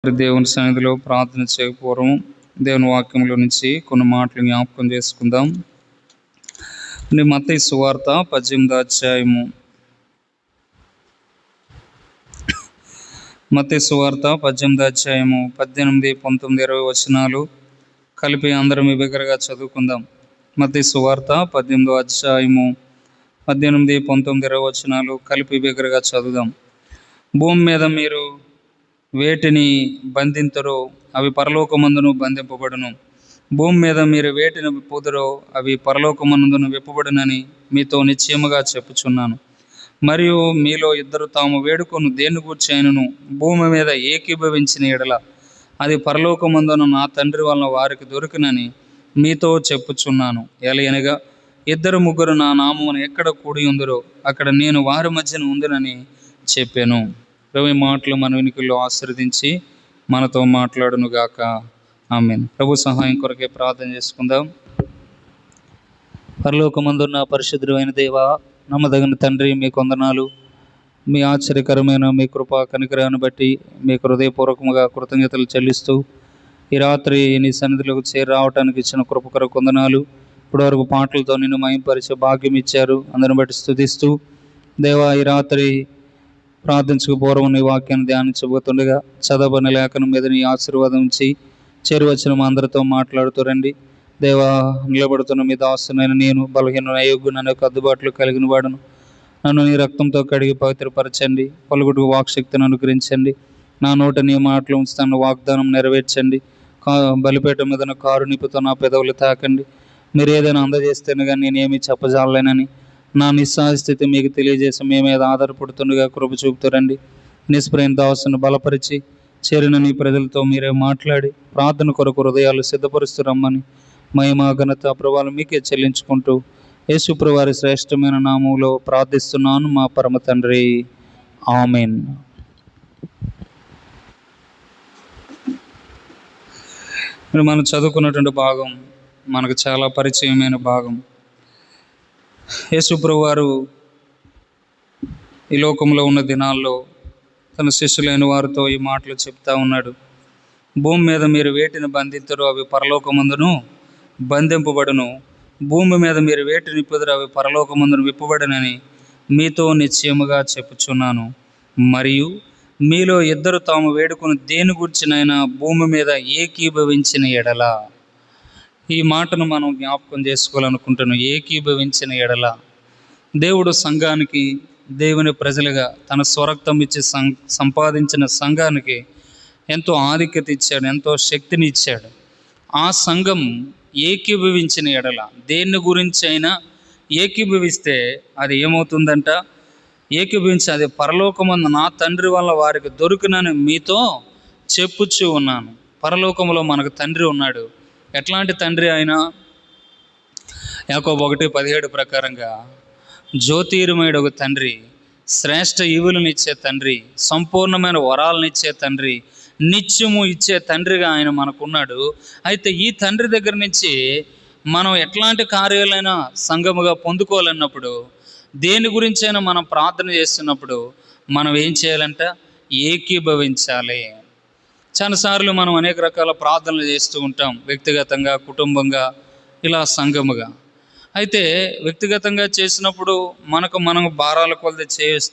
దేవుని సన్నిధిలో ప్రార్థన చేయకపోవడం దేవుని వాక్యంలో నుంచి కొన్ని మాటలు జ్ఞాపకం చేసుకుందాం. మత్తయి సువార్త 18వ అధ్యాయము. మత్తయి సువార్త 18వ అధ్యాయము 18, 19, 20 వచనాలు కలిపి అందరం బిగ్గరగా చదువుకుందాం. మత్తయి సువార్త 18వ అధ్యాయము 18, 19, 20 వచనాలు కలిపి బిగ్గరగా చదువుదాం. భూమి మీద మీరు వేటిని బంధింతురో అవి పరలోకమందును బంధింపబడును, భూమి మీద మీరు వేటిని విప్పుదురో అవి పరలోకమందును విప్పబడునని మీతో నిశ్చయముగా చెప్పుచున్నాను. మరియు మీలో ఇద్దరు తాము వేడుకొను దేని గూర్చి అయినను భూమి మీద ఏకీభవించిన ఎడల అది పరలోకమందున నా తండ్రి వలన వారికి దొరుకునని మీతో చెప్పుచున్నాను. ఎలయనగా ఇద్దరు ముగ్గురు నా నామమున ఎక్కడ కూడి ఉందరో అక్కడ నేను వారి మధ్యన ఉందునని చెప్పాను. ప్రభు మాటలు మన వెనుకల్లో ఆశీర్వదించి మనతో మాట్లాడును గాక. ఆమేన్. ప్రభు సహాయం కొరకే ప్రార్థన చేసుకుందాం. పరలోకమందున్న పరిశుద్ధుడైన దేవా, నమ్మదగిన తండ్రి, మీ కొందనాలు, మీ ఆశ్చర్యకరమైన మీ కృపా కనికరాన్ని బట్టి మీకు హృదయపూర్వకంగా కృతజ్ఞతలు చెల్లిస్తూ ఈ రాత్రి నీ సన్నిధిలోకి చేరి రావడానికి ఇచ్చిన కృప కొరకు వందనాలు. ఇప్పటివరకు పాటలతో నిన్ను మహింపరిచే భాగ్యం ఇచ్చారు, అందరిని బట్టి స్తుతిస్తూ దేవా, ఈ రాత్రి ప్రార్థించకపోవడం నీ వాక్యాన్ని ధ్యానించబోతుండగా చదవబడిన లేఖనం మీద నీ ఆశీర్వాదం ఉంచి చేరువచ్చిన మా అందరితో మాట్లాడుతూ రండి. దేవా, నిలబడుతున్న మీ దాసునైన నేను బలహీన అయోగ్యుననే అందుబాటులో కలిగిన వాడును. నన్ను నీ రక్తంతో కడిగి పవిత్రపరచండి. పలుకుడు వాక్శక్తిని అనుగ్రహించండి. నా నోట నీ మాటలు ఉంచుతాను వాగ్దానం నెరవేర్చండి. బలిపేట మీద కారు నిపుతో నా పెదవులు తాకండి. మీరు ఏదైనా అందజేస్తేనే కానీ నేనేమి చెప్పజాలేనని నా నిస్సహాయస్థితి మీకు తెలియజేసి మీ మీద ఆధారపడుతుండగా కృప చూపుతారండి. నిస్ప్రయం దాసును బలపరిచి చేరిన నీ ప్రజలతో మీరే మాట్లాడి ప్రార్థన కొరకు హృదయాలు సిద్ధపరుస్తూ రమ్మని మహిమ ఘనత ప్రభావాలు మీకే చెల్లించుకుంటూ యేసుప్రభు వారి శ్రేష్టమైన నామంలో ప్రార్థిస్తున్నాను మా పరమ తండ్రి. ఆమేన్. మనం చదువుకున్నటువంటి భాగం మనకు చాలా పరిచయమైన భాగం. యేసుప్రభు వారు ఈ లోకంలో ఉన్న దినాల్లో తన శిష్యులైన వారితో ఈ మాటలు చెప్తా ఉన్నాడు. భూమి మీద మీరు వేటిని బంధింతురో అవి పరలోకమందును బంధింపబడును, భూమి మీద మీరు వేటిని విప్పుదురో అవి పరలోకమందును విప్పబడునని మీతో నిశ్చయముగా చెప్పుచున్నాను. మరియు మీలో ఇద్దరు తాము వేడుకుని దేని గురించినైనా భూమి మీద ఏకీభవించిన ఎడల. ఈ మాటను మనం జ్ఞాపకం చేసుకోవాలనుకుంటున్నాం. ఏకీభవించిన ఎడల దేవుడు సంఘానికి, దేవుని ప్రజలుగా తన స్వరక్తం ఇచ్చి సంపాదించిన సంఘానికి ఎంతో ఆధిక్యత ఇచ్చాడు, ఎంతో శక్తిని ఇచ్చాడు. ఆ సంఘం ఏకీభవించిన ఎడల, దేని గురించి అయినా ఏకీభవిస్తే అది ఏమవుతుందంట? ఏకీభవించి అది పరలోకమందు నా తండ్రి వల్ల వారికి దొరుకునని మీతో చెప్పుచూ ఉన్నాను. పరలోకంలో మనకు తండ్రి ఉన్నాడు. ఎట్లాంటి తండ్రి అయినా? యాకోబు 1:17 ప్రకారంగా జ్యోతిర్మయుడు ఒక తండ్రి, శ్రేష్ఠ ఈవులను ఇచ్చే తండ్రి, సంపూర్ణమైన వరాలను ఇచ్చే తండ్రి, నిత్యము ఇచ్చే తండ్రిగా ఆయన మనకున్నాడు. అయితే ఈ తండ్రి దగ్గర నుంచి మనం ఎట్లాంటి కార్యాలైనా సంఘముగా పొందుకోవాలన్నప్పుడు, దేని గురించైనా మనం ప్రార్థన చేస్తున్నప్పుడు మనం ఏం చేయాలంట? ఏకీభవించాలి. చాలాసార్లు మనం అనేక రకాల ప్రార్థనలు చేస్తూ ఉంటాం, వ్యక్తిగతంగా, కుటుంబంగా, ఇలా సంఘముగా. అయితే వ్యక్తిగతంగా చేసినప్పుడు మనం భారాల కొలది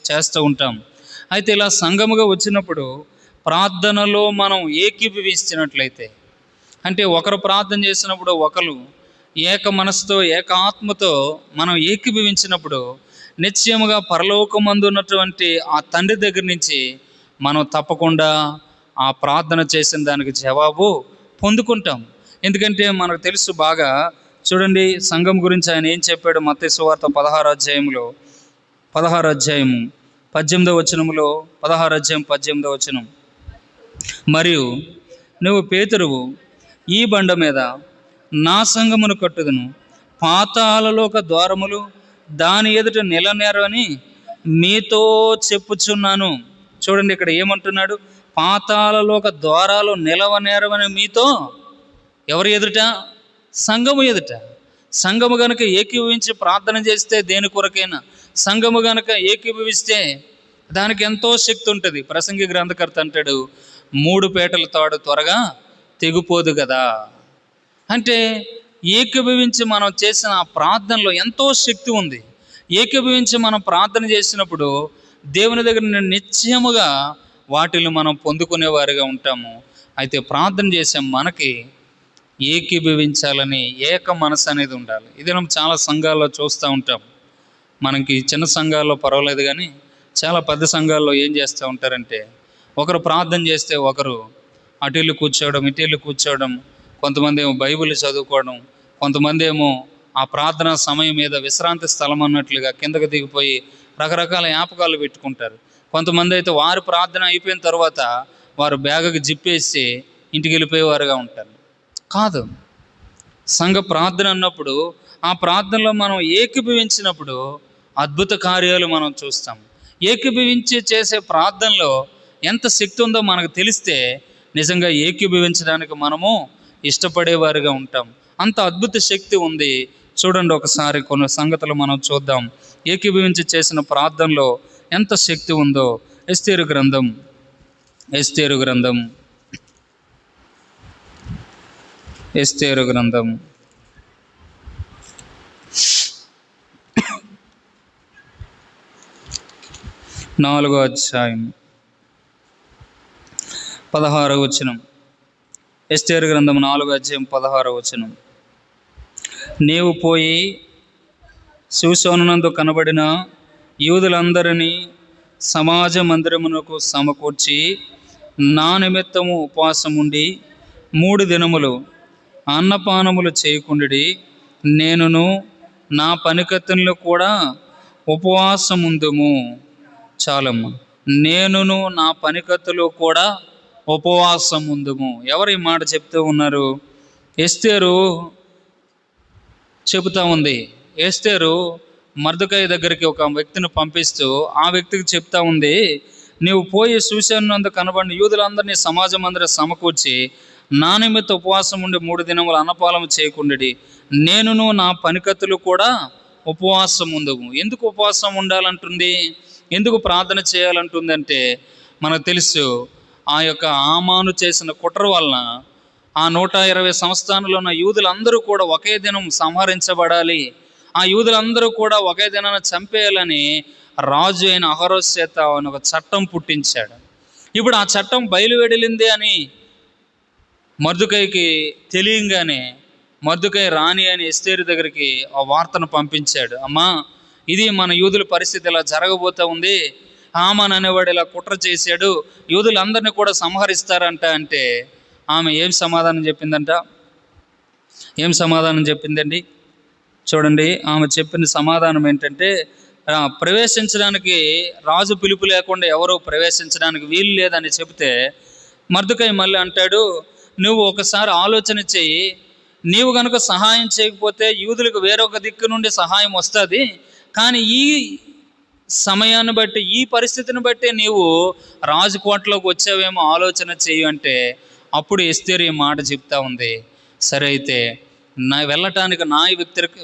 చేస్తూ ఉంటాం. అయితే ఇలా సంఘముగా వచ్చినప్పుడు ప్రార్థనలో మనం ఏకీభవిస్తున్నట్లయితే, అంటే ఒకరు ప్రార్థన చేసినప్పుడు ఒకరు ఏక మనసుతో, ఏక ఆత్మతో మనం ఏకీభవించినప్పుడు నిశ్చయముగా పరలోకమందు ఉన్నటువంటి ఆ తండ్రి దగ్గర నుంచి మనం తప్పకుండా ఆ ప్రార్థన చేసిన దానికి జవాబు పొందుకుంటాం. ఎందుకంటే మనకు తెలుసు బాగా. చూడండి, సంఘం గురించి ఆయన ఏం చెప్పాడు? మత్తయి సువార్త 16వ అధ్యాయంలో 18వ వచనములో 16వ అధ్యాయం 18వ వచనం. మరియు నువ్వు పేతురువు, ఈ బండ మీద నా సంఘమును కట్టుదును, పాతాళలోక ద్వారములు దాని ఎదుట నిలనేరవని మీతో చెప్పుచున్నాను. చూడండి, ఇక్కడ ఏమంటున్నాడు? పాతాళలోక ద్వారాలు నిలవనేరవని మీతో. ఎవరు ఎదుట? సంఘము ఎదుట. సంఘము గనుక ఏకీభవించి ప్రార్థన చేస్తే దేని కొరకైనా, సంఘము గనుక ఏకీభవిస్తే దానికి ఎంతో శక్తి ఉంటుంది. ప్రసంగి గ్రంథకర్త అంటాడు, 3 పేటల తాడు త్వరగా తెగిపోదు కదా. అంటే ఏకీభవించి మనం చేసిన ఆ ప్రార్థనలో ఎంతో శక్తి ఉంది. ఏకీభవించి మనం ప్రార్థన చేసినప్పుడు దేవుని దగ్గర నిశ్చయముగా వాటిని మనం పొందుకునేవారుగా ఉంటాము. అయితే ప్రార్థన చేసే మనకి ఏకీభవించాలని ఏక మనసు అనేది ఉండాలి. ఇది మనం చాలా సంఘాల్లో చూస్తూ ఉంటాం. మనకి చిన్న సంఘాల్లో పర్వాలేదు, కానీ చాలా పెద్ద సంఘాల్లో ఏం చేస్తూ ఉంటారంటే, ఒకరు ప్రార్థన చేస్తే ఒకరు అటు ఇల్లు కూర్చోవడం, ఇటు ఇల్లు కూర్చోవడం, కొంతమంది ఏమో బైబిల్ చదువుకోవడం, కొంతమంది ఏమో ఆ ప్రార్థనా సమయం మీద విశ్రాంతి స్థలం అన్నట్లుగా కిందకు దిగిపోయి రకరకాల జ్ఞాపకాలు పెట్టుకుంటారు. కొంతమంది అయితే వారి ప్రార్థన అయిపోయిన తర్వాత వారు బ్యాగుకి జిప్పేసి ఇంటికి వెళ్ళిపోయేవారుగా ఉంటారు. కాదు, సంఘ ప్రార్థన అన్నప్పుడు ఆ ప్రార్థనలో మనం ఏకీభవించినప్పుడు అద్భుత కార్యాలు మనం చూస్తాం. ఏకీభవించి చేసే ప్రార్థనలో ఎంత శక్తి ఉందో మనకు తెలిస్తే నిజంగా ఏకీభవించడానికి మనము ఇష్టపడేవారుగా ఉంటాం. అంత అద్భుత శక్తి ఉంది. చూడండి, ఒకసారి కొన్ని సంగతులు మనం చూద్దాం. ఏకీభవించి చేసిన ప్రార్థనలో ఎంత శక్తి ఉందో. ఎస్తేరు గ్రంథం 4వ అధ్యాయం 16వ వచనం. ఎస్తేరు గ్రంథం 4వ అధ్యాయం 16వ వచనం. నీవు పోయి శూషోనునందు కనబడిన యూదులందరినీ సమాజ మందిరమునకు సమకూర్చి నా నిమిత్తము ఉపవాసం ఉండి 3 దినములు అన్నపానములు చేయకుండి, నేనును నా పనికత్తులు కూడా ఉపవాసముందుము. చాలమ్మ, నేనును నా పనికత్తులు కూడా ఉపవాసముందుము. ఎవరు ఈ మాట చెప్తూ ఉన్నారు? ఎస్తేరు చెబుతూ ఉంది. ఎస్తేరు మర్దెకై దగ్గరికి ఒక వ్యక్తిని పంపిస్తూ ఆ వ్యక్తికి చెప్తా ఉంది, నీవు పోయి శూషోనునందు కనబడిన యూదులందరినీ సమాజ మందిరం సమకూర్చి నా నిమిత్త ఉపవాసం ఉండి 3 దినములు అన్నపానము చేయకుండి, నేనును నా పనికత్తులు కూడా ఉపవాసం ఉందుము. ఎందుకు ఉపవాసం ఉండాలంటుంది? ఎందుకు ప్రార్థన చేయాలంటుంది అంటే, మనకు తెలుసు ఆ యొక్క హామాను చేసిన కుట్ర వలన ఆ 120 సంస్థానంలో ఉన్న యూదులందరూ కూడా ఒకే దినం సంహరించబడాలి, ఆ యూదులందరూ కూడా ఒకే దినాన్ని చంపేయాలని రాజు అయిన అహరోస్ చేత ఒక చట్టం పుట్టించాడు. ఇప్పుడు ఆ చట్టం బయలువెడలింది అని మర్దెకైకి తెలియంగానే మర్దెకై రాణి అని ఎస్తేరు దగ్గరికి ఆ వార్తను పంపించాడు. అమ్మా, ఇది మన యూదుల పరిస్థితి ఇలా జరగబోతూ ఉంది, హామాన్ అనేవాడు ఇలా కుట్ర చేశాడు, యూదులందరినీ కూడా సంహరిస్తారంట. అంటే ఆమె ఏం సమాధానం చెప్పిందండి? చూడండి, ఆమె చెప్పిన సమాధానం ఏంటంటే, ప్రవేశించడానికి రాజు పిలుపు లేకుండా ఎవరో ప్రవేశించడానికి వీలు లేదని చెబితే మర్దెకై మళ్ళీ అంటాడు, నువ్వు ఒకసారి ఆలోచన చెయ్యి, నీవు కనుక సహాయం చేయకపోతే యూదులకు వేరొక దిక్కు నుండి సహాయం వస్తుంది, కానీ ఈ సమయాన్ని బట్టి, ఈ పరిస్థితిని బట్టి నీవు రాజకోటలోకి వచ్చావేమో ఆలోచన చెయ్యి అంటే, అప్పుడు ఎస్తేరు ఈ మాట చెప్తా ఉంది, సరే అయితే నా వెళ్ళటానికి నా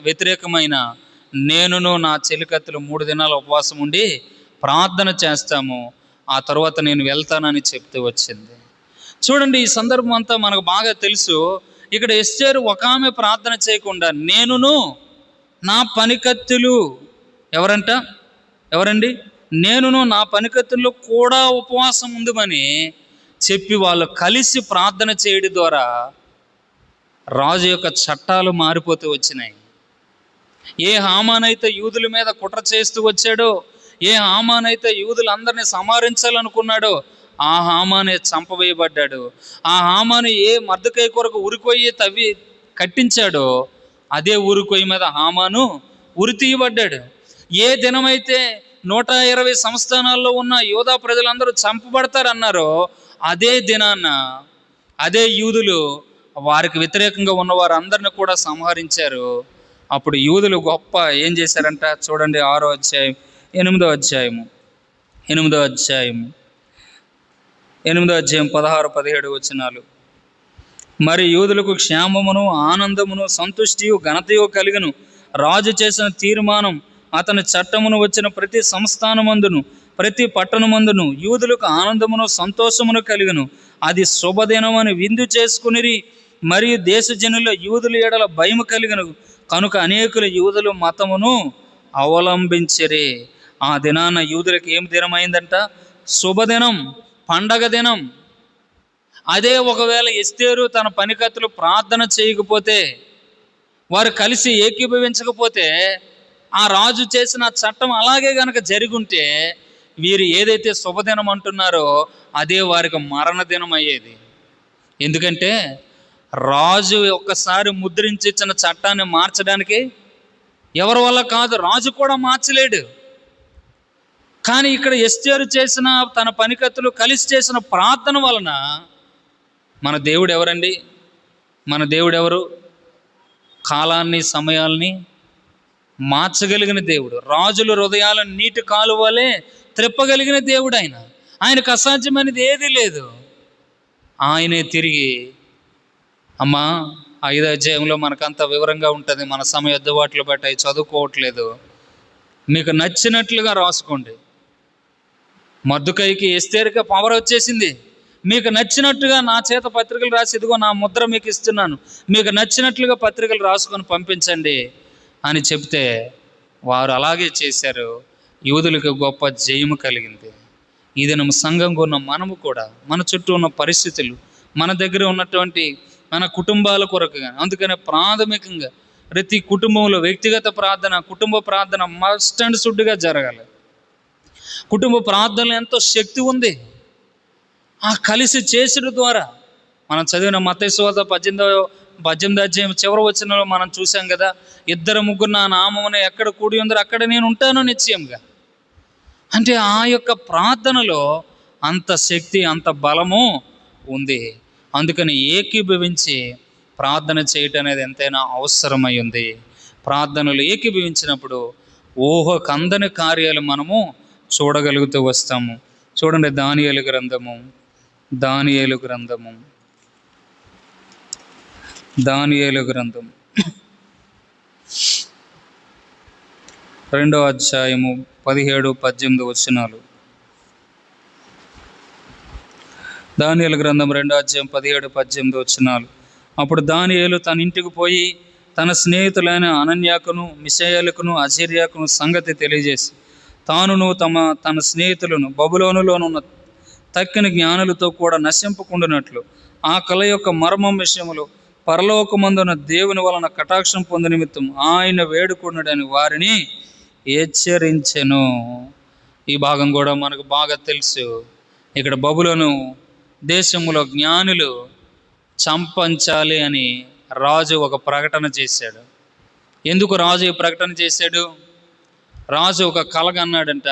వ్యతిరేకమైన నేనును నా చెలికత్తులు 3 దినాలు ఉపవాసం ఉండి ప్రార్థన చేస్తాము, ఆ తర్వాత నేను వెళ్తానని చెప్తూ వచ్చింది. చూడండి, ఈ సందర్భం అంతా మనకు బాగా తెలుసు. ఇక్కడ ఎస్తేరు ఒక ఆమె ప్రార్థన చేయకుండా నేనును నా పనికత్తులు, ఎవరండి? నేనును నా పనికత్తుల్లో కూడా ఉపవాసం ఉందమని చెప్పి వాళ్ళు కలిసి ప్రార్థన చేయడం ద్వారా రాజు యొక్క చట్టాలు మారిపోతూ వచ్చినాయి. ఏ హామానైతే యూదుల మీద కుట్ర చేస్తూ వచ్చాడో, ఏ హామానైతే యూదులందరినీ సంహరించాలనుకున్నాడో, ఆ హామానే చంపవేయబడ్డాడు. ఆ హామాను ఏ మర్దెకై కొరకు ఉరికొయ్యి తవ్వి కట్టించాడో అదే ఉరికొయ్యి మీద హామాను ఉరి తీయబడ్డాడు. ఏ దినమైతే 120 సంస్థానాల్లో ఉన్న యోధా ప్రజలందరూ చంపబడతారన్నారో అదే దినాన అదే యూదులు వారికి వ్యతిరేకంగా ఉన్న వారందరిని కూడా సంహరించారు. అప్పుడు యూదులు గొప్ప ఏం చేశారంట? చూడండి, 6వ అధ్యాయం 8వ అధ్యాయము 16-17 వచనాలు. మరి యూదులకు క్షేమమును ఆనందమును సంతుష్టియు ఘనతయు కలిగను. రాజు చేసిన తీర్మానం అతని చట్టమును వచ్చిన ప్రతి సంస్థానమందును ప్రతి పట్టణమందును యూదులకు ఆనందమును సంతోషమును కలిగను. అది శుభదినం అని విందు చేసుకునిరి. మరియు దేశజనుల్లో యూదుల ఎడల భయము కలిగను కనుక అనేకులు యూదుల మతమును అవలంబించరే. ఆ దినాన యూదులకు ఏం దినమైందంట? శుభదినం, పండగ దినం. అదే ఒకవేళ ఎస్తేరు తన పనికత్తులు ప్రార్థన చేయకపోతే, వారు కలిసి ఏకీభవించకపోతే, ఆ రాజు చేసిన చట్టం అలాగే గనక జరుగుంటే, వీరు ఏదైతే శుభదినం అంటున్నారో అదే వారికి మరణదినం అయ్యేది. ఎందుకంటే రాజు ఒక్కసారి ముద్రించి ఇచ్చిన చట్టాన్ని మార్చడానికి ఎవరి వల్ల కాదు, రాజు కూడా మార్చలేడు. కానీ ఇక్కడ ఎస్తేరు చేసిన తన పనికత్తులు కలిసి చేసిన ప్రార్థన వలన మన దేవుడు ఎవరండి? మన దేవుడు ఎవరు? కాలాన్ని, సమయాల్ని మార్చగలిగిన దేవుడు. రాజుల హృదయాలను నీటి కాలువలే త్రిప్పగలిగిన దేవుడు ఆయన. ఆయనకు అసాధ్యమైనది ఏదీ లేదు. ఆయనే తిరిగి, అమ్మా 5వ అధ్యాయంలో మనకంత వివరంగా ఉంటుంది, మన సమయ అద్దుబాట్లు బట్టి అవి చదువుకోవట్లేదు, మీకు నచ్చినట్లుగా రాసుకోండి. మర్దుకైకి, ఎస్తేరుకి పవర్ వచ్చేసింది. మీకు నచ్చినట్టుగా నా చేత పత్రికలు రాసి, ఇదిగో నా ముద్ర మీకు ఇస్తున్నాను, మీకు నచ్చినట్లుగా పత్రికలు రాసుకొని పంపించండి అని చెప్తే వారు అలాగే చేశారు. యూదులకు గొప్ప జయము కలిగింది. ఈ దినం సంఘంగా ఉన్న మనము కూడా, మన చుట్టూ ఉన్న పరిస్థితులు, మన దగ్గర ఉన్నటువంటి మన కుటుంబాల కొరకు, అందుకనే ప్రాథమికంగా ప్రతి కుటుంబంలో వ్యక్తిగత ప్రార్థన, కుటుంబ ప్రార్థన మస్ట్ అండ్ షుడ్గా జరగాలి. కుటుంబ ప్రార్థనలో ఎంతో శక్తి ఉంది. ఆ కలిసి చేసిన ద్వారా మనం చదివిన మత్తయి సువార్త 18వ అధ్యాయం చివరి వచనంలో మనం చూసాం కదా, 2-3 నా నామమున ఎక్కడ కూడి ఉందరో అక్కడ నేను ఉంటాను నిశ్చయంగా. అంటే ఆ యొక్క ప్రార్థనలో అంత శక్తి, అంత బలము ఉంది. అందుకని ఏకీభవించి ప్రార్థన చేయటం అనేది ఎంతైనా అవసరమై ఉంది. ప్రార్థనలు ఏకీభవించినప్పుడు ఊహకందని కార్యాలు మనము చూడగలుగుతూ వస్తాము. చూడండి, దానియేలు గ్రంథము 2వ అధ్యాయము 17-18 వచనాలు. దానియేలు గ్రంథం 2వ అధ్యాయం 17-18 వచనాలు. అప్పుడు దానియేలు తన ఇంటికి పోయి తన స్నేహితులైన అనన్యాకును, మిషాయేలుకును, అజర్యాకును సంగతి తెలియజేసి, తానును తన స్నేహితులను బబులోనులోనున్న తక్కిన జ్ఞానులతో కూడా నశింపకుండానట్లు ఆ కళ యొక్క మర్మం విషయములో పరలోకమందున దేవుని వలన కటాక్షం పొంది నిమిత్తం ఆయన వేడుకొనుడని వారిని హెచ్చరించెను. ఈ భాగం కూడా మనకు బాగా తెలుసు. ఇక్కడ బబులోను దేశంలో జ్ఞానులు చంపించాలి అని రాజు ఒక ప్రకటన చేశాడు. ఎందుకు రాజు ఈ ప్రకటన చేశాడు? రాజు ఒక కళ అన్నాడంట,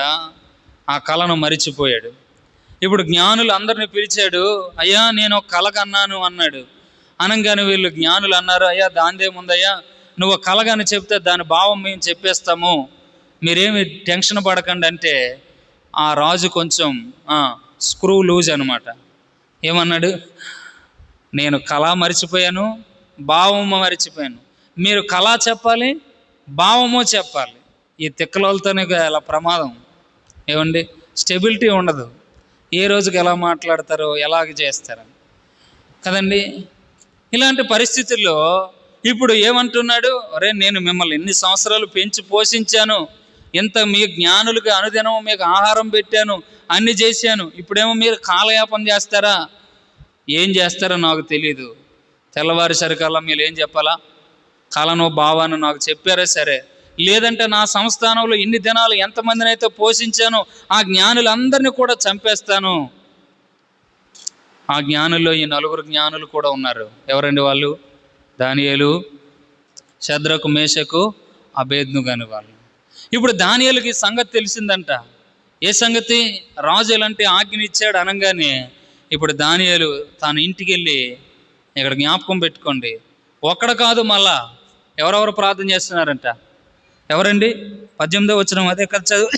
ఆ కళను మరిచిపోయాడు. ఇప్పుడు జ్ఞానులు అందరిని పిలిచాడు, అయ్యా నేను ఒక కళ అన్నాను అన్నాడు. అనగానే వీళ్ళు జ్ఞానులు అన్నారు, అయ్యా దానిదేముందయ్యా, నువ్వు కలగాని చెప్తే దాని భావం మేము చెప్పేస్తాము, మీరేమి టెన్షన్ పడకండి అంటే ఆ రాజు కొంచెం స్క్రూ లూజ్ అనమాట. ఏమన్నాడు? నేను కళ మరిచిపోయాను, భావము మరిచిపోయాను, మీరు కళ చెప్పాలి, భావము చెప్పాలి. ఈ తిక్కలతోనే అలా ప్రమాదం. ఏమండి, స్టెబిలిటీ ఉండదు. ఏ రోజుకి ఎలా మాట్లాడతారో, ఎలాగ చేస్తారని కదండి. ఇలాంటి పరిస్థితుల్లో ఇప్పుడు ఏమంటున్నాడు? అరే, నేను మిమ్మల్ని ఎన్ని సంవత్సరాలు పెంచి పోషించాను, ఇంత మీ జ్ఞానులకి అనుదినం మీకు ఆహారం పెట్టాను, అన్ని చేశాను, ఇప్పుడేమో మీరు కాలయాపన చేస్తారా? ఏం చేస్తారో నాకు తెలీదు. తెల్లవారిసరికల్లా మీరు ఏం చెప్పాలా? కళను, భావాన్ని నాకు చెప్పారా సరే, లేదంటే నా సంస్థానంలో ఇన్ని దినాలు ఎంతమందిని అయితే పోషించానో ఆ జ్ఞానులందరినీ కూడా చంపేస్తాను. ఆ జ్ఞానుల్లో ఈ 4 జ్ఞానులు కూడా ఉన్నారు. ఎవరండి వాళ్ళు? దానియేలు, షద్రకు, మేషకు, అబేద్నెగో అని వాళ్ళు. ఇప్పుడు దానియేలుకి సంగతి తెలిసిందంట. ఏ సంగతి? రాజు ఎలాంటి ఆజ్ఞ ఇచ్చాడు అనగానే ఇప్పుడు దానియేలు తన ఇంటికి వెళ్ళి, ఇక్కడ జ్ఞాపకం పెట్టుకోండి, ఒక్కడ కాదు మళ్ళా ఎవరెవరు ప్రార్థన చేస్తున్నారంట? ఎవరండి? 18వ వచనం అదే కదా చదువు.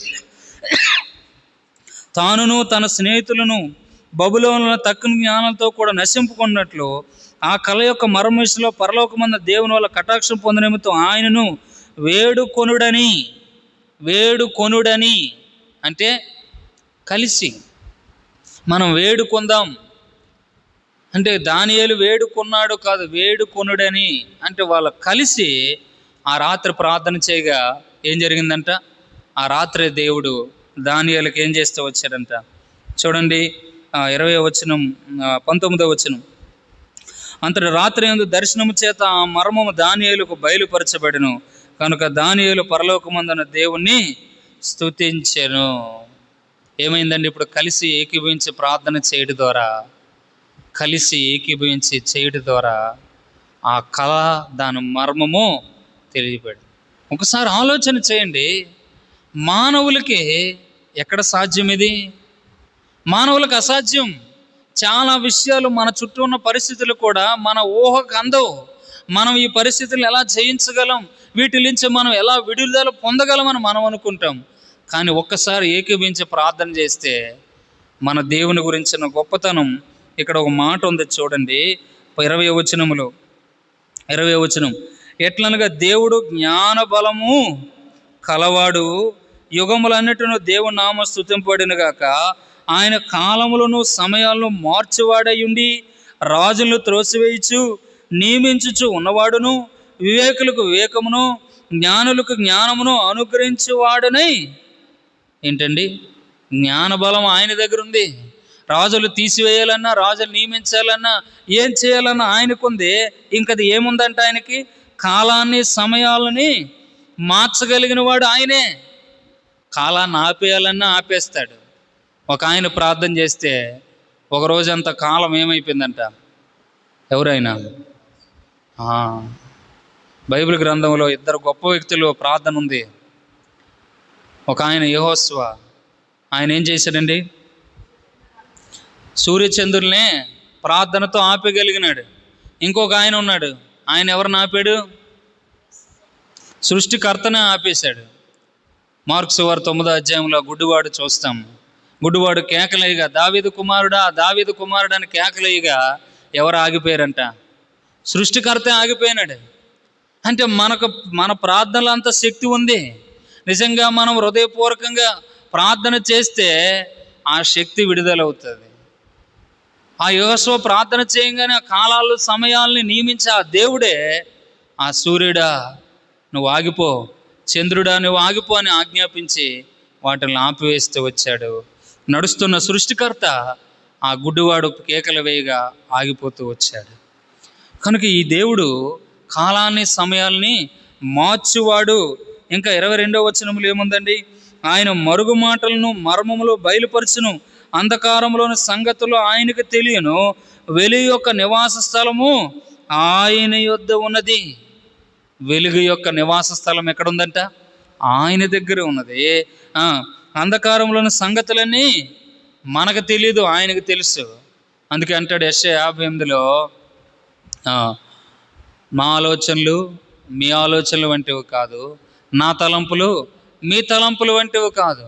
తానును తన స్నేహితులను బబులోనులో తక్కువ జ్ఞానంతో కూడా నశింపుకున్నట్లు ఆ కళ యొక్క మర్మవిషయంలో పరలోకమందు దేవుని వల్ల కటాక్షం పొందిన నిమిత్తం ఆయనను వేడుకొనుడని అంటే కలిసి మనం వేడుకొందాం, అంటే దానియేలు వేడుకున్నాడు కాదు, వేడుకొనుడని. అంటే వాళ్ళు కలిసి ఆ రాత్రి ప్రార్థన చేయగా ఏం జరిగిందంట? ఆ రాత్రి దేవుడు దానియేలుకి ఏం చేస్తూ వచ్చాడంట? చూడండి 20వ వచనం, 19వ వచనం. అంతటి రాత్రి యందు దర్శనము చేత ఆ మర్మము దానియేలుకు బయలుపరచబడెను. కనుక దానియేలు పరలోకమందున దేవుణ్ణి స్తుతించెను. ఏమైందండి? ఇప్పుడు కలిసి ఏకీభవించి ప్రార్థన చేయడం ద్వారా, కలిసి ఏకీభవించి చేయడం ద్వారా ఆ కళ, దాని మర్మము తెలియబడి. ఒకసారి ఆలోచన చేయండి, మానవులకి ఎక్కడ సాధ్యం ఇది? మానవులకు అసాధ్యం. చాలా విషయాలు మన చుట్టూ ఉన్న పరిస్థితులు కూడా మన ఊహకు అందవు. మనం ఈ పరిస్థితులను ఎలా జయించగలం, వీటి నుంచి మనం ఎలా విడుదల పొందగలమని మనం అనుకుంటాం. కానీ ఒక్కసారి ఏకీభించి ప్రార్థన చేస్తే మన దేవుని గురించిన గొప్పతనం, ఇక్కడ ఒక మాట ఉంది చూడండి 20వ వచనములో, 20వ వచనం. ఎట్లనగా దేవుడు జ్ఞాన బలము కలవాడు, యుగములన్నిటిను దేవుని నామ స్తుతింపబడిన గాక. ఆయన కాలములను సమయాలను మార్చువాడయుండి రాజులను త్రోసివేయచ్చు నియమించుచు ఉన్నవాడును, వివేకులకు వివేకమును జ్ఞానులకు జ్ఞానమును అనుగ్రహించువాడనై. ఏంటండి? జ్ఞానబలం ఆయన దగ్గర ఉంది. రాజులు తీసివేయాలన్నా, రాజులు నియమించాలన్నా, ఏం చేయాలన్నా ఆయనకుంది. ఇంకది ఏముందంట ఆయనకి? కాలాన్ని సమయాలని మార్చగలిగిన వాడు ఆయనే. కాలాన్ని ఆపేయాలన్నా ఆపేస్తాడు. ఒక ఆయన ప్రార్థన చేస్తే ఒక రోజంత కాలం ఏమైపోయిందంట? ఎవరైనా బైబిల్ గ్రంథంలో ఇద్దరు గొప్ప వ్యక్తులు ప్రార్థన ఉంది. ఒక ఆయన యెహోషువ, ఆయన ఏం చేశాడండి? సూర్యచంద్రుల్నే ప్రార్థనతో ఆపగలిగినాడు. ఇంకొక ఆయన ఉన్నాడు, ఆయన ఎవరిని ఆపాడు? సృష్టికర్తనే ఆపేశాడు. మార్కు సువార్త 9వ అధ్యాయంలో గుడ్డివాడు చూస్తాం. గుడ్డివాడు కేకలేయగా, దావీదు కుమారుడా, దావీదు కుమారుడు అని కేకలేయగా ఎవరు ఆగిపోయారంట? సృష్టికర్తే ఆగిపోయినాడు. అంటే మన ప్రార్థనలో అంత శక్తి ఉంది. నిజంగా మనం హృదయపూర్వకంగా ప్రార్థన చేస్తే ఆ శక్తి విడుదలవుతుంది. ఆ యెహోషువ ప్రార్థన చేయగానే ఆ కాలాలు సమయాల్ని నియమించి ఆ దేవుడే, ఆ సూర్యుడా నువ్వు ఆగిపో, చంద్రుడా నువ్వు ఆగిపో అని ఆజ్ఞాపించి వాటిని ఆపివేస్తూ వచ్చాడు. నడుస్తున్న సృష్టికర్త ఆ గుడ్డివాడు కేకలు వేయగా ఆగిపోతూ వచ్చాడు. కనుక ఈ దేవుడు కాలాన్ని సమయాల్ని మార్చువాడు. ఇంకా 22వ వచనములు ఏముందండి? ఆయన మరుగు మాటలను మర్మములు బయలుపరచును, అంధకారంలోని సంగతులు ఆయనకు తెలియను, వెలుగు యొక్క నివాస స్థలము ఆయన యొద్ద ఉన్నది. వెలుగు యొక్క నివాస స్థలం ఎక్కడుందంట? ఆయన దగ్గర ఉన్నది. అంధకారంలోని సంగతులన్నీ మనకు తెలియదు, ఆయనకు తెలుసు. అందుకే అంటాడు యెషయా 58లో, మా ఆలోచనలు మీ ఆలోచనలు వంటివి కాదు, నా తలంపులు మీ తలంపులు వంటివి కాదు.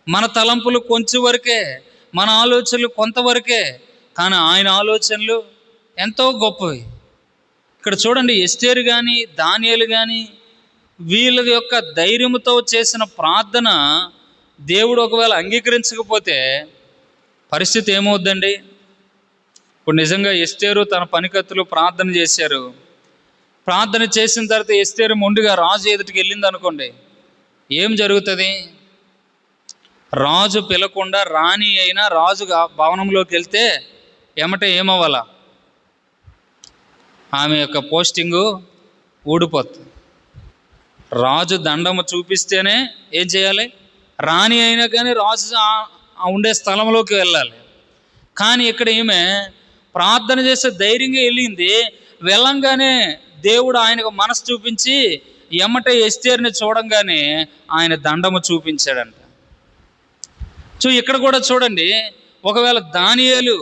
మన తలంపులు కొంచెం వరకే, మన ఆలోచనలు కొంతవరకే, కానీ ఆయన ఆలోచనలు ఎంతో గొప్పవి. ఇక్కడ చూడండి, ఎస్తేరు కానీ దానియేలు కానీ వీళ్ళ యొక్క ధైర్యంతో చేసిన ప్రార్థన దేవుడు ఒకవేళ అంగీకరించకపోతే పరిస్థితి ఏమవుద్దండి? ఇప్పుడు నిజంగా ఎస్తేరు తన పనికత్తులు ప్రార్థన చేశారు. ప్రార్థన చేసిన తర్వాత ఎస్తేరు మొండిగా రాజు ఎదుటికి వెళ్ళింది అనుకోండి, ఏం జరుగుతుంది? రాజు పిలకుండా రాణి అయినా రాజు భవనంలోకి వెళ్తే ఏమంటే ఏమవ్వాలా? ఆమె యొక్క పోస్టింగు ఊడిపోతుంది. రాజు దండము చూపిస్తేనే ఏం చేయాలి? రాణి అయినా కానీ రాజు ఉండే స్థలంలోకి వెళ్ళాలి. కానీ ఇక్కడ ఈమె ప్రార్థన చేసే ధైర్యంగా వెళ్ళింది. వెళ్ళంగానే దేవుడు ఆయనకు మనసు చూపించి ఎమ్మటే ఎస్తేరుని చూడంగానే ఆయన దండము చూపించాడంట. ఇక్కడ కూడా చూడండి, ఒకవేళ దానియేలు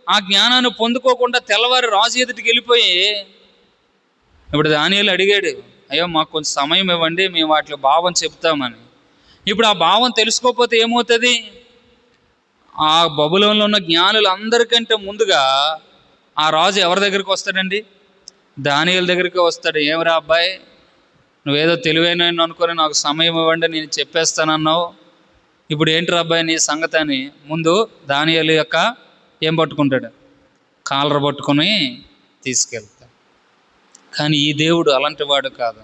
ఆ జ్ఞానాన్ని పొందుకోకుండా తెల్లవారి రాజు ఎదుటికి వెళ్ళిపోయి, ఇప్పుడు దానియేలు అడిగాడు, అయ్యో మాకు కొంచెం సమయం ఇవ్వండి, మేము వాటి భావం చెప్తామని. ఇప్పుడు ఆ భావం తెలుసుకోకపోతే ఏమవుతుంది? ఆ బబులోనులో ఉన్న జ్ఞానులు అందరికంటే ముందుగా ఆ రాజు ఎవరి దగ్గరికి వస్తాడండి? దానియేలు దగ్గరికి వస్తాడు. ఏమరా అబ్బాయి, నువ్వేదో తెలివైన అనుకొని నాకు సమయం ఇవ్వండి, నేను చెప్పేస్తానన్నావు, ఇప్పుడు ఏంటి అబ్బాయి నీ సంగతి అని ముందు దానియేలు యొక్క ఏం పట్టుకుంటాడు? కాలర పట్టుకొని తీసుకెళ్తాడు. కానీ ఈ దేవుడు అలాంటి వాడు కాదు.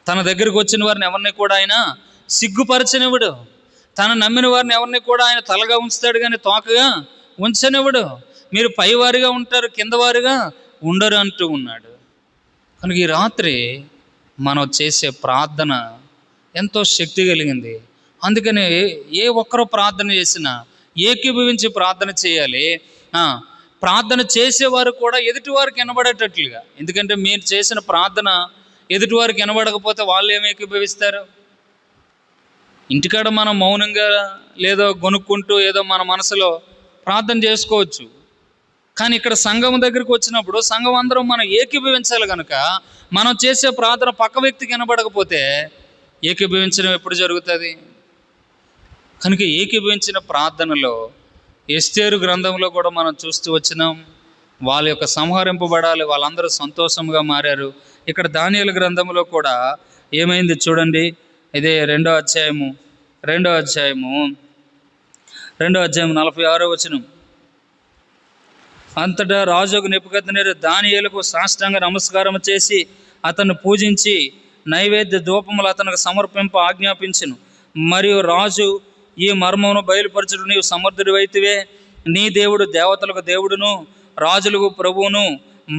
తన దగ్గరికి వచ్చిన వారిని ఎవరిని కూడా ఆయన సిగ్గుపరచనివ్వడు. తన నమ్మిన వారిని ఎవరిని కూడా ఆయన తలగా ఉంచుతాడు కానీ తోకగా ఉంచనివ్వడు. మీరు పైవారిగా ఉంటారు, కింద వారిగా ఉండరు అంటూ ఉన్నాడు. కనుక ఈ రాత్రి మనం చేసే ప్రార్థన ఎంతో శక్తి కలిగింది. అందుకని ఏ ఒక్కరూ ప్రార్థన చేసినా ఏకీభవించి ప్రార్థన చేయాలి. ప్రార్థన చేసేవారు కూడా ఎదుటివారికి వినబడేటట్లుగా. ఎందుకంటే మీరు చేసిన ప్రార్థన ఎదుటివారికి వినబడకపోతే వాళ్ళు ఏమి ఏకీభవిస్తారు? ఇంటికాడ మనం మౌనంగా లేదో గొనుక్కుంటూ ఏదో మన మనసులో ప్రార్థన చేసుకోవచ్చు. కానీ ఇక్కడ సంఘం దగ్గరికి వచ్చినప్పుడు సంఘం అందరం మనం ఏకీభవించాలి. కనుక మనం చేసే ప్రార్థన పక్క వ్యక్తికి వినబడకపోతే ఏకీభవించడం ఎప్పుడు జరుగుతుంది? కనుక ఏకీభవించిన ప్రార్థనలో ఎస్తేరు గ్రంథంలో కూడా మనం చూస్తూ వచ్చినాం. వాళ్ళ యొక్క సంహరింపబడాలి, వాళ్ళందరూ సంతోషంగా మారారు. ఇక్కడ దానియేలు గ్రంథంలో కూడా ఏమైంది చూడండి. ఇదే 2వ అధ్యాయము 46వ వచనం. అంతటా రాజుకు నెబుకద్నెజరు దానియేలుకు సాష్టాంగ నమస్కారం చేసి అతన్ని పూజించి నైవేద్య ధూపములు అతనికి సమర్పింప ఆజ్ఞాపించును. మరియు రాజు, ఈ మర్మమును బయలుపరచుడు నీవు సమర్థుడివైతివే. నీ దేవుడు దేవతలకు దేవుడును రాజులకు ప్రభువును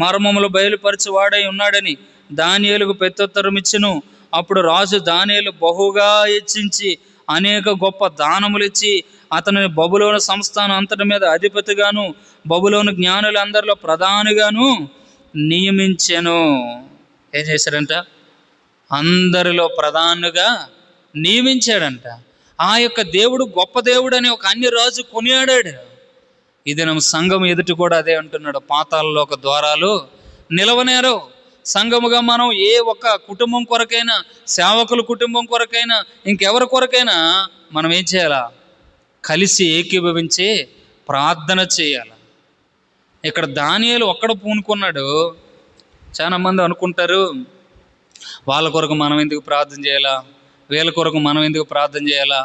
మర్మములు బయలుపరచి వాడై ఉన్నాడని దానియేలుకు ప్రత్యుత్తరం ఇచ్చెను. అప్పుడు రాజు దానియేలు బహుగా హెచ్చించి అనేక గొప్ప దానములు ఇచ్చి అతనిని బబులోను సంస్థానం అంతటి మీద అధిపతిగాను బబులోను జ్ఞానులందరిలో ప్రధానిగాను నియమించెను. ఏం చేశాడంట? అందరిలో ప్రధానిగా నియమించాడంట. ఆ యొక్క దేవుడు గొప్ప దేవుడు అని ఒక అన్య రాజు కొనియాడాడు. ఇది ನಮ್ಮ సంఘం ఎదుటి కూడా అదే అంటున్నాడు. పాతాళంలో ఒక ద్వారాలు నిలవనేరు. సంఘముగా మనం ఏ ఒక్క కుటుంబం కొరకైనా, సేవకుల కుటుంబం కొరకైనా, ఇంకెవరి కొరకైనా మనం ఏం చేయాలా? కలిసి ఏకీభవించి ప్రార్థన చేయాలి. ఇక్కడ దానియేలు ఒక్కడ పూనుకున్నాడు. చాలా మంది అనుకుంటారు వాళ్ళ కొరకు మనం ఎందుకు ప్రార్థన చేయాలా, వీళ్ళ కొరకు మనం ఎందుకు ప్రార్థన చేయాలా,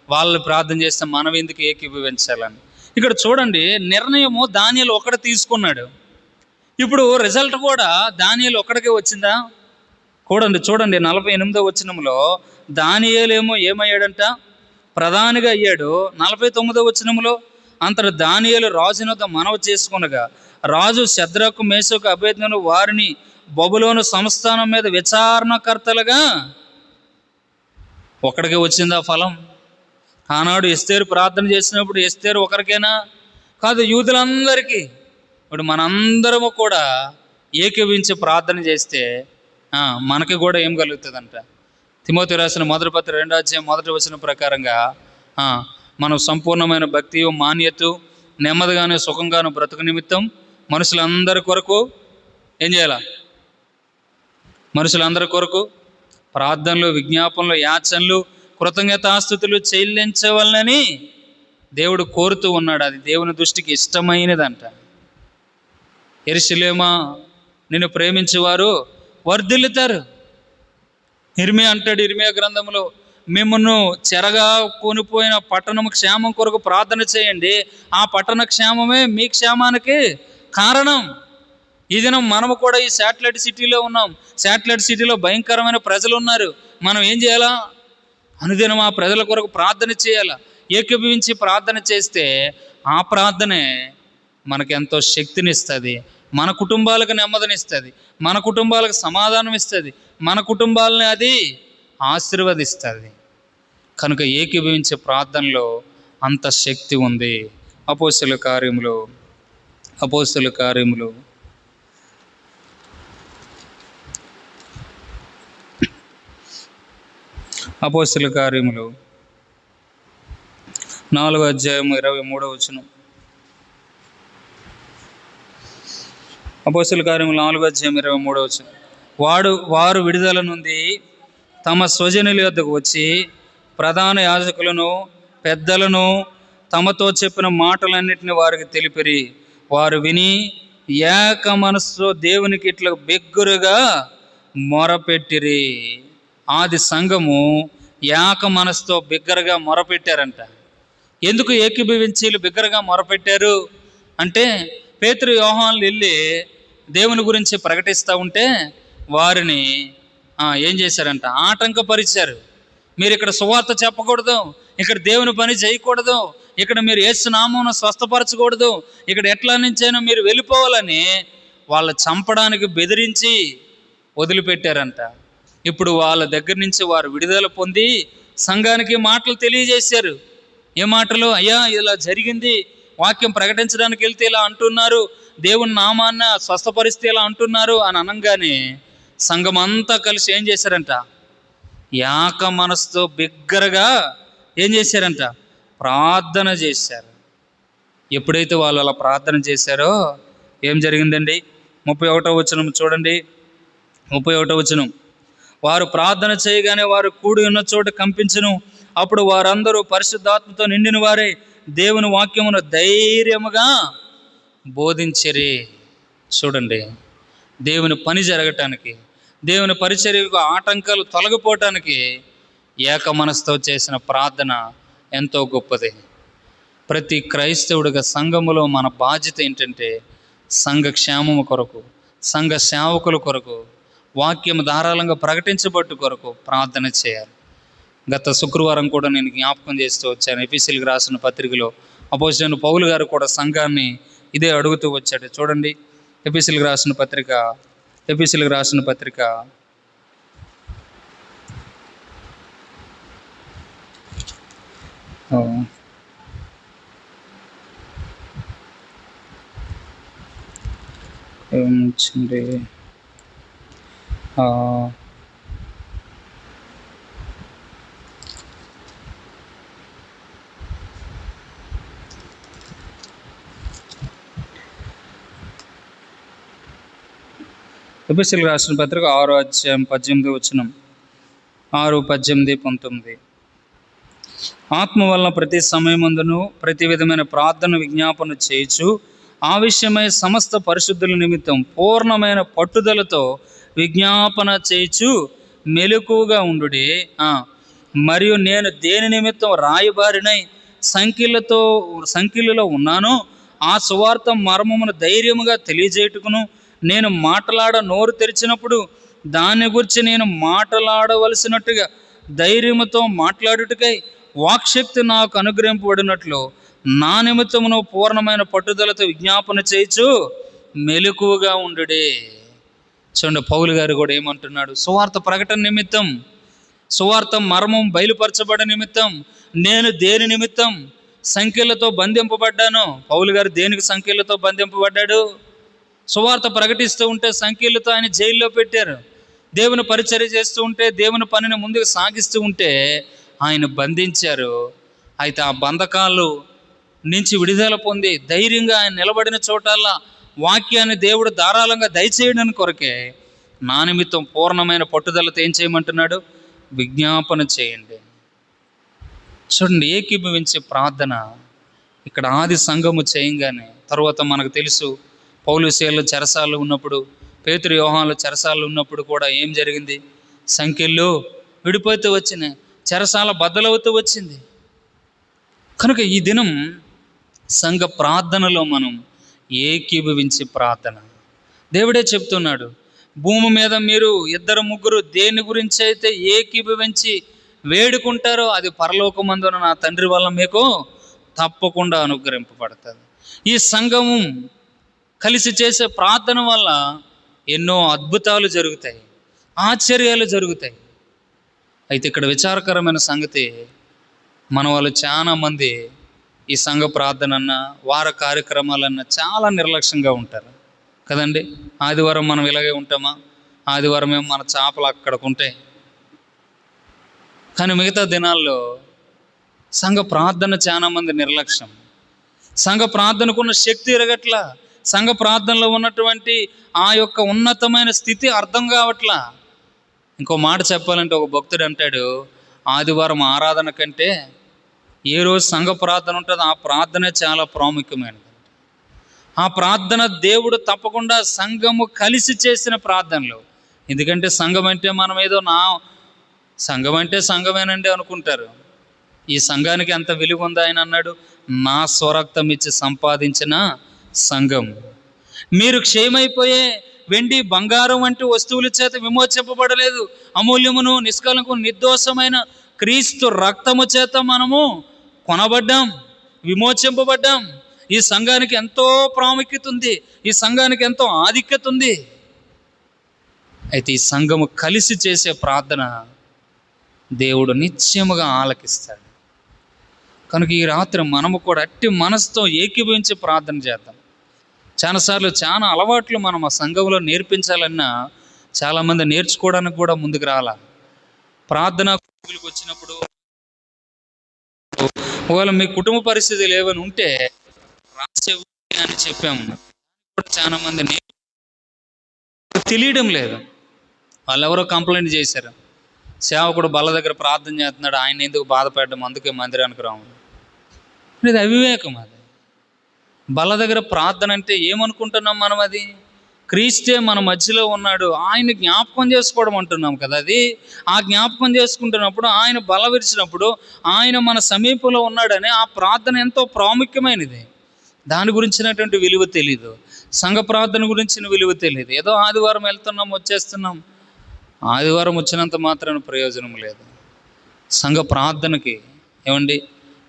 వాళ్ళు ప్రార్థన చేస్తే మనం ఎందుకు ఏకీభవించాలని. ఇక్కడ చూడండి, నిర్ణయము దానియేలు ఒక్కడ తీసుకున్నాడు. ఇప్పుడు రిజల్ట్ కూడా దానియేలు ఒక్కడికే వచ్చిందా? చూడండి 48వ వచనంలో దానియేలేమో ఏమయ్యాడంట? ప్రధానిగా అయ్యాడు. 49వ వచనంలో అంతట దానియేలు రాజునొద్ద మనవి చేసుకొనగా రాజు శద్రకు మేషకు అబేద్నెగోను వారిని బబులోను సంస్థానం మీద విచారణకర్తలుగా. ఒక్కడికే వచ్చిందా ఫలం? ఆనాడు ఎస్తేరు ప్రార్థన చేసినప్పుడు ఎస్తేరు ఒకరికైనా కాదు, యూదులందరికీ. ఇప్పుడు మనందరము కూడా ఏకీభవించి ప్రార్థన చేస్తే మనకి కూడా ఏం కలుగుతుందంట? తిమోతి రాసిన 1వ పత్రిక 2వ అధ్యాయం 1వ వచనం ప్రకారంగా మనం సంపూర్ణమైన భక్తి, మాన్యత, నెమ్మదిగానే సుఖంగాను బ్రతుకు నిమిత్తం మనుషులందరి కొరకు ఏం చేయాల? మనుషులందరి కొరకు ప్రార్థనలు, విజ్ఞాపనలు, యాచనలు, కృతజ్ఞతాస్తుతులు చెల్లించవలనని దేవుడు కోరుతూ ఉన్నాడు. అది దేవుని దృష్టికి ఇష్టమైనదంట. యెరూషలేమా, నిన్ను ప్రేమించేవారు వర్ధిల్లుతారు. ఇర్మియా అంటాడు, ఇర్మియా గ్రంథంలో, మిమ్మల్ని చెరగా కొనిపోయిన పట్టణం క్షేమం కొరకు ప్రార్థన చేయండి, ఆ పట్టణ క్షేమమే మీ క్షేమానికి కారణం. ఈ దినం మనము కూడా ఈ శాటిలైట్ సిటీలో ఉన్నాం. శాటిలైట్ సిటీలో భయంకరమైన ప్రజలు ఉన్నారు. మనం ఏం చేయాలా? అనుదినం ఆ ప్రజల కొరకు ప్రార్థన చేయాలా. ఏకీభవించి ప్రార్థన చేస్తే ఆ ప్రార్థనే మనకు ఎంతో శక్తినిస్తుంది, మన కుటుంబాలకు నెమ్మదినిస్తుంది, మన కుటుంబాలకు సమాధానం ఇస్తుంది, మన కుటుంబాలని అది ఆశీర్వదిస్తుంది. కనుక ఏకీభవించే ప్రార్థనలో అంత శక్తి ఉంది. అపోస్తలుల కార్యములు 4వ అధ్యాయం 23వ వచనం. అపోస్తలుల కార్యములు 4వ అధ్యాయం 23వ వచనం. వారు విడుదల నుండి తమ స్వజనుల యొద్దకు వచ్చి ప్రధాన యాజకులను పెద్దలను తమతో చెప్పిన మాటలన్నిటిని వారికి తెలిపిరి. వారు విని ఏక మనస్సుతో దేవునికి ఇట్లా బిగ్గరగా మొరపెట్టిరి. ఆది సంఘము ఏక మనసుతో బిగ్గరగా మొరపెట్టారంట. ఎందుకు ఏకీభవించి బిగ్గరగా మొరపెట్టారు అంటే, పేతురు యోహానులు వెళ్ళి దేవుని గురించి ప్రకటిస్తూ ఉంటే వారిని ఏం చేశారంట, ఆటంకపరిచారు. మీరు ఇక్కడ సువార్త చెప్పకూడదు, ఇక్కడ దేవుని పని చేయకూడదు, ఇక్కడ మీరు యేసు నామమున స్వస్థపరచకూడదు, ఇక్కడ ఎట్లా నుంచైనా మీరు వెళ్ళిపోవాలని వాళ్ళు చంపడానికి బెదిరించి వదిలిపెట్టారంట. ఇప్పుడు వాళ్ళ దగ్గర నుంచి వారు విడుదల పొంది సంఘానికి మాటలు తెలియజేశారు. ఏ మాటలు? అయ్యా ఇలా జరిగింది, వాక్యం ప్రకటించడానికి వెళ్తే ఇలా అంటున్నారు, దేవుని నామాన్న స్వస్థపరిస్తే ఇలా అంటున్నారు అని అనగానే సంఘం అంతా కలిసి ఏం చేశారంట, ఏక మనసుతో బిగ్గరగా ఏం చేశారంట, ప్రార్థన చేశారు. ఎప్పుడైతే వాళ్ళు అలా ప్రార్థన చేశారో ఏం జరిగిందండి? 31వ వచనం చూడండి. 31వ వచనం, వారు ప్రార్థన చేయగానే వారు కూడి ఉన్న చోట కంపించును. అప్పుడు వారందరూ పరిశుద్ధాత్మతో నిండిన వారే దేవుని వాక్యమును ధైర్యముగా బోధించిరి. చూడండి, దేవుని పని జరగటానికి, దేవుని పరిచర్యకు ఆటంకాలు తొలగిపోవటానికి ఏక మనసుతో చేసిన ప్రార్థన ఎంతో గొప్పది. ప్రతి క్రైస్తవుడిగా సంఘములో మన బాధ్యత ఏంటంటే సంఘ క్షేమము కొరకు, సంఘ సేవకుల కొరకు, వాక్యం ధారాళంగా ప్రకటించబట్టు కొరకు ప్రార్థన చేయాలి. గత శుక్రవారం కూడా నేను జ్ఞాపకం చేస్తూ వచ్చాను. ఎఫెసీయులకు రాసిన పత్రికలో అపోస్తలుడైన పౌలు గారు కూడా సంఘాన్ని ఇదే అడుగుతూ వచ్చాడు. చూడండి, ఎఫెసీయులకు రాసిన పత్రిక 6వ అధ్యాయం 18వ వచనం, 6, 18, 19. ఆత్మ వలన ప్రతి సమయమందును ప్రతి విధమైన ప్రార్థన విజ్ఞాపన చేయుచు ఆ విషయమై సమస్త పరిశుద్ధుల నిమిత్తం పూర్ణమైన పట్టుదలతో విజ్ఞాపన చేయుచు మెలకువగా ఉండుడి. మరియు నేను దేని నిమిత్తం రాయబారినై సంఖ్యలలో ఉన్నానో ఆ సువార్త మర్మమును ధైర్యముగా తెలియజేయుటకును, నేను మాట్లాడ నోరు తెరిచినప్పుడు దాని గురించి నేను మాట్లాడవలసినట్టుగా ధైర్యముతో మాట్లాడుటకై వాక్శక్తి నాకు అనుగ్రహింపబడినట్లు నా నిమిత్తమును పూర్ణమైన పట్టుదలతో విజ్ఞాపన చేయుచు మెలకువగా ఉండుడే. చూడండి, పౌలు గారు కూడా ఏమంటున్నాడు? సువార్త ప్రకటన నిమిత్తం, సువార్త మర్మం బయలుపరచబడ నిమిత్తం నేను దేని నిమిత్తం సంఖ్యలతో బంధింపబడ్డాను. పౌలు గారు దేనికి సంఖ్యలతో బంధింపబడ్డాడు? సువార్త ప్రకటిస్తూ ఉంటే సంఖ్యలతో ఆయన జైల్లో పెట్టారు. దేవుని పరిచర్య చేస్తూ ఉంటే, దేవుని పనిని ముందుకు సాగిస్తూ ఉంటే ఆయన బంధించారు. అయితే ఆ బంధకాలు నుంచి విడుదల పొంది ధైర్యంగా ఆయన నిలబడిన చోటల్లా వాక్యాన్ని దేవుడు ధారాళంగా దయచేయడానికి కొరకే నా నిమిత్తం పూర్ణమైన పట్టుదలతో ఏం చేయమంటున్నాడు? విజ్ఞాపన చేయండి. చూడండి, ఏకీభవించే ప్రార్థన ఇక్కడ ఆది సంఘము చేయంగానే, తర్వాత మనకు తెలుసు పౌలు శీల చెరసాల్లో ఉన్నప్పుడు, పేతురు యోహానులు చెరసాల్లో ఉన్నప్పుడు కూడా ఏం జరిగింది? సంఖ్యల్లో విడిపోతూ వచ్చినాయి, చెరసాల బద్దలవుతూ వచ్చింది. కనుక ఈ దినం సంఘ ప్రార్థనలో మనం ఏకీభవించే ప్రార్థన. దేవుడే చెప్తున్నాడు, భూమి మీద మీరు 2-3 దేని గురించి అయితే ఏకీభవించి వేడుకుంటారో అది పరలోకమందున నా తండ్రి వల్ల మీకు తప్పకుండా అనుగ్రహింపబడుతుంది. ఈ సంఘము కలిసి చేసే ప్రార్థన వల్ల ఎన్నో అద్భుతాలు జరుగుతాయి, ఆశ్చర్యాలు జరుగుతాయి. అయితే ఇక్కడ విచారకరమైన సంగతి, మన వాళ్ళు చాలామంది ఈ సంఘ ప్రార్థన అన్న వార కార్యక్రమాలన్నా చాలా నిర్లక్ష్యంగా ఉంటారు కదండి. ఆదివారం మనం ఇలాగే ఉంటామా? ఆదివారం ఏమో మన చేపలు అక్కడికి ఉంటాయి, కానీ మిగతా దినాల్లో సంఘ ప్రార్థన చాలామంది నిర్లక్ష్యం. సంఘ ప్రార్థనకున్న శక్తి ఎరగట్లా, సంఘ ప్రార్థనలో ఉన్నటువంటి ఆ యొక్క ఉన్నతమైన స్థితి అర్థం కావట్లా. ఇంకో మాట చెప్పాలంటే ఒక భక్తుడు అంటాడు, ఆదివారం ఆరాధన కంటే ఏ రోజు సంఘ ప్రార్థన ఉంటుందో ఆ ప్రార్థనే చాలా ప్రాముఖ్యమైనది. ఆ ప్రార్థన దేవుడు తప్పకుండా సంఘము కలిసి చేసిన ప్రార్థనలు. ఎందుకంటే సంఘం అంటే మనం ఏదో సంఘం అంటే సంఘమేనండి అనుకుంటారు. ఈ సంఘానికి ఎంత విలువ ఉందా? ఆయన అన్నాడు, నా స్వరక్తం ఇచ్చి సంపాదించిన సంఘం. మీరు క్షయమైపోయే వెండి బంగారం వంటి వస్తువుల చేత విమోచింపబడలేదు. అమూల్యమును నిష్కలంకు నిర్దోషమైన క్రీస్తు రక్తము చేత మనము కొనబడ్డాం, విమోచింపబడ్డాం. ఈ సంఘానికి ఎంతో ప్రాముఖ్యత ఉంది, ఈ సంఘానికి ఎంతో ఆధిక్యత ఉంది. అయితే ఈ సంఘము కలిసి చేసే ప్రార్థన దేవుడు నిశ్చయముగా ఆలకిస్తాడు. కనుక ఈ రాత్రి మనము కూడా అట్టి మనసుతో ఏకీభవించి ప్రార్థన చేద్దాం. చాలాసార్లు చాలా అలవాట్లు మనం ఆ సంఘంలో నేర్పించాలన్నా చాలామంది నేర్చుకోవడానికి కూడా ముందుకు రాలా. ప్రార్థన కూడికలకు వచ్చినప్పుడు ఒకవేళ మీ కుటుంబ పరిస్థితులు ఏమైనా ఉంటే రాసే అని చెప్పాము, చాలా మంది తెలియడం లేదు. వాళ్ళు ఎవరో కంప్లైంట్ చేశారు, సేవకుడు బల్ల దగ్గర ప్రార్థన చేస్తున్నాడు, ఆయన ఎందుకు బాధపడడం, అందుకే మందిరానికి రాము. ఇది అవివేకం. అది బల్ల దగ్గర ప్రార్థన అంటే ఏమనుకుంటున్నాం మనం? అది క్రీస్తే మన మధ్యలో ఉన్నాడు, ఆయన జ్ఞాపకం చేసుకోవడం అంటున్నాం కదా. అది ఆ జ్ఞాపకం చేసుకుంటున్నప్పుడు, ఆయన బల విరిచినప్పుడు ఆయన మన సమీపంలో ఉన్నాడని ఆ ప్రార్థన ఎంతో ప్రాముఖ్యమైనది. దాని గురించినటువంటి విలువ తెలీదు, సంఘ ప్రార్థన గురించిన విలువ తెలియదు. ఏదో ఆదివారం వెళ్తున్నాం, వచ్చేస్తున్నాం. ఆదివారం వచ్చినంత మాత్రాన ప్రయోజనం లేదు. సంఘ ప్రార్థనకి ఏమండి,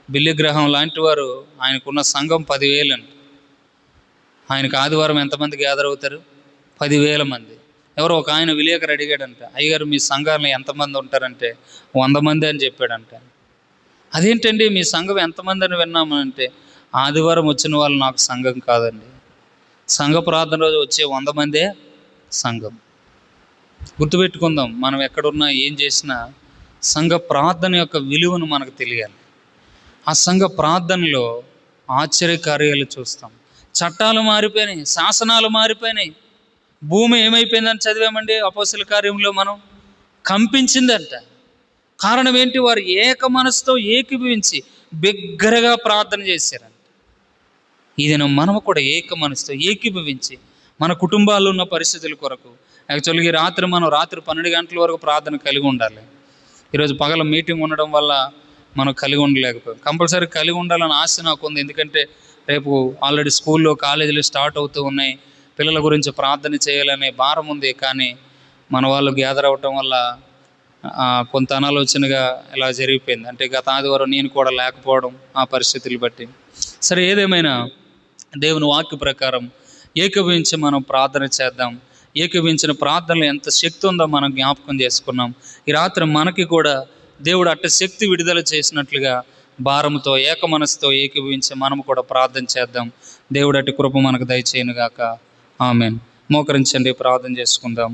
బిల్లి గ్రహం లాంటి వారు, ఆయనకున్న సంఘం 10,000 అండి. ఆయనకు ఆదివారం ఎంతమంది గ్యాదర్ అవుతారు? 10,000 మంది. ఎవరో ఒక ఆయన విలేకరు అడిగాడంట, అయ్యగారు మీ సంఘాలను ఎంతమంది ఉంటారంటే 100 మంది అని చెప్పాడంట. అదేంటండి మీ సంఘం ఎంతమంది అని విన్నామంటే, ఆదివారం వచ్చిన వాళ్ళు నాకు సంఘం కాదండి, సంఘ ప్రార్థన రోజు వచ్చే 100 మందే సంఘం. గుర్తుపెట్టుకుందాం, మనం ఎక్కడున్నా ఏం చేసినా సంఘ ప్రార్థన యొక్క విలువను మనకు తెలియాలి. ఆ సంఘ ప్రార్థనలో ఆశ్చర్యకార్యాలు చూస్తాం. చట్టాలు మారిపోయినాయి, శాసనాలు మారిపోయినాయి. భూమి ఏమైపోయిందని చదివామండి అపోస్తల కార్యంలో, మనం కంపించిందంట. కారణం ఏంటి? వారు ఏక మనసుతో ఏకీభవించి బిగ్గరగా ప్రార్థన చేశారంట. ఇది మనము కూడా ఏక మనసుతో ఏకీభవించి మన కుటుంబాల్లో ఉన్న పరిస్థితుల కొరకు, యాక్చువల్గా రాత్రి 12 గంటల వరకు ప్రార్థన కలిగి ఉండాలి. ఈరోజు పగల మీటింగ్ ఉండడం వల్ల మనం కలిగి ఉండలేకపోయాం. కంపల్సరీ కలిగి ఉండాలని ఆశ నాకు ఉంది. ఎందుకంటే రేపు ఆల్రెడీ స్కూల్లో కాలేజీలు స్టార్ట్ అవుతూ ఉన్నాయి, పిల్లల గురించి ప్రార్థన చేయాలనే భారం ఉంది. కానీ మన వాళ్ళు గ్యాదర్ అవ్వటం వల్ల కొంత అనాలోచనగా ఇలా జరిగిపోయింది. అంటే గత ఆదివారం నేను కూడా లేకపోవడం, ఆ పరిస్థితులు బట్టి. సరే, ఏదేమైనా దేవుని వాక్య ప్రకారం ఏకీభవించి మనం ప్రార్థన చేద్దాం. ఏకీభవించిన ప్రార్థనలో ఎంత శక్తి ఉందో మనం జ్ఞాపకం చేసుకున్నాం. ఈ రాత్రి మనకి కూడా దేవుడు అట్ట శక్తి విడుదల చేసినట్లుగా భారంతో ఏక మనసుతో ఏకీభవించి మనము కూడా ప్రార్థన చేద్దాం. దేవుడు అట్టి కృప మనకు దయచేయనుగాక. ఆమేన్. మోకరించండి, ప్రార్థన చేసుకుందాం.